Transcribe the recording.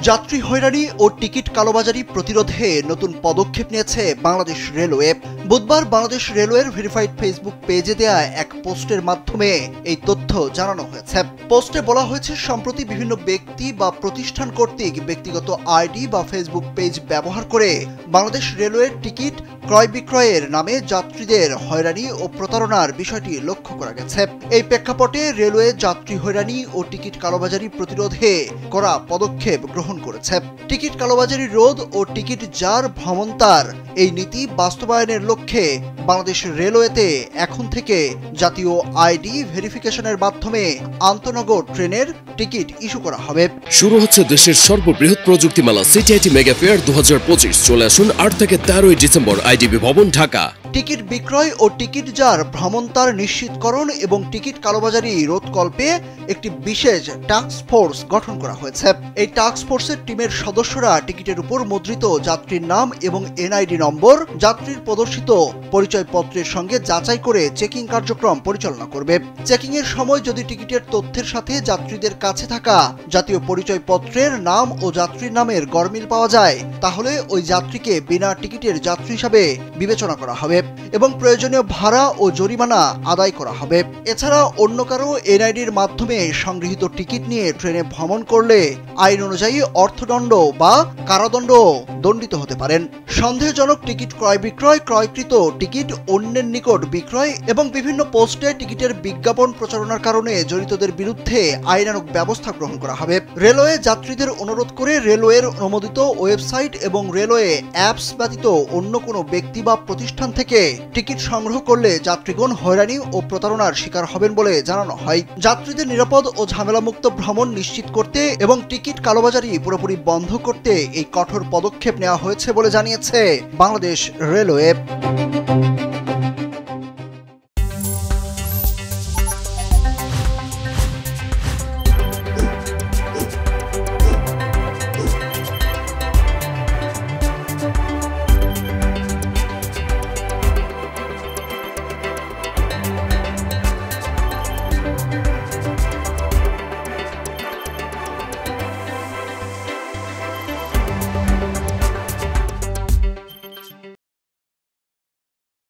যাত্রী হয়রানি ও টিকিট কালোবাজারি প্রতিরোধে নতুন পদক্ষেপ নিয়েছে বাংলাদেশ রেলওয়ে। বুধবার বাংলাদেশ রেলওয়ের ভেরিফাইড ফেসবুক পেজে দেয়া এক পোস্টের মাধ্যমে এই তথ্য জানানো হয়েছে। পোস্টে বলা হয়েছে, সম্প্রতি বিভিন্ন ব্যক্তি বা প্রতিষ্ঠান কর্তৃক ব্যক্তিগত আইডি বা ফেসবুক পেজ ব্যবহার করে বাংলাদেশ রেলওয়ের টিকিট ক্রয় বিক্রয়ের নামে যাত্রীদের হয়রানি ও প্রতারণার বিষয়টি লক্ষ্য করা গেছে। এই প্রেক্ষাপটে রেলওয়ে যাত্রী হয়রানি ও টিকিট কালোবাজারি প্রতিরোধে কড়া পদক্ষেপ গ্রহণ করেছে। টিকিট কালোবাজারি রোধ ও টিকিট যার ভ্রমণতার এই নীতি বাস্তবায়নের লক্ষ্যে বাংলাদেশ রেলওয়েতে এখন থেকে জাতীয় আইডি ভেরিফিকেশনের মাধ্যমে আন্তনগর ট্রেনের টিকিট ইস্যু করা হবে। শুরু হচ্ছে দেশের সর্ববৃহৎ প্রযুক্তি মেলা সিটিআইটি মেগা ফেয়ার 2025। চলে আসুন 8 থেকে 13 ডিসেম্বর আইডিবি ভবন, ঢাকা। টিকিট বিক্রয় ও টিকিট যার ভ্রমণতার নিশ্চিতকরণ এবং টিকিট কালোবাজারি রোধকল্পে একটি বিশেষ টাস্ক ফোর্স গঠন করা হয়েছে। এই টাস্ক ফোর্সের টিমের সদস্যরা টিকিটের উপর মুদ্রিত যাত্রীর নাম এবং এনআইডি নম্বর যাত্রীর প্রদর্শিত পরিচয়পত্রের সঙ্গে যাচাই করে চেকিং কার্যক্রম পরিচালনা করবে। চেকিং এর সময় যদি টিকিটের তথ্যের সাথে যাত্রীদের কাছে থাকা জাতীয় পরিচয়পত্রের নাম ও যাত্রীর নামের গরমিল পাওয়া যায়, তাহলে ওই যাত্রীকে বিনা টিকিটের যাত্রী হিসাবে বিবেচনা করা হবে এবং প্রয়োজনীয় ভাড়া ও জরিমানা আদায় করা হবে। এছাড়া অন্য কারো এনআইডির মাধ্যমে সংগৃহীত টিকিট নিয়ে ট্রেনে ভ্রমণ করলে আইন অনুযায়ী অর্থদণ্ড বা কারাদণ্ড দণ্ডিত হতে পারেন। সন্দেহজনক টিকিট ক্রয় বিক্রয়, ক্রয়কৃত টিকিট অন্যের নিকট বিক্রয় এবং বিভিন্ন পোস্টে টিকিটের বিজ্ঞাপন প্রচারণার কারণে জড়িতদের বিরুদ্ধে আইনানুগ ব্যবস্থা গ্রহণ করা হবে। রেলওয়ে যাত্রীদের অনুরোধ করে রেলওয়ের অনুমোদিত ওয়েবসাইট এবং রেলওয়ে অ্যাপস ব্যতীত অন্য কোনো ব্যক্তি বা প্রতিষ্ঠান থেকে টিকিট সংগ্রহ করলে যাত্রীগণ হয়রানি ও প্রতারণার শিকার হবেন বলে জানানো হয়। যাত্রীদের নিরাপদ ও ঝামেলামুক্ত ভ্রমণ নিশ্চিত করতে এবং টিকিট কালোবাজারি পুরোপুরি বন্ধ করতে এই কঠোর পদক্ষেপ নেওয়া হয়েছে বলে জানিয়েছে বাংলাদেশ রেলওয়ে।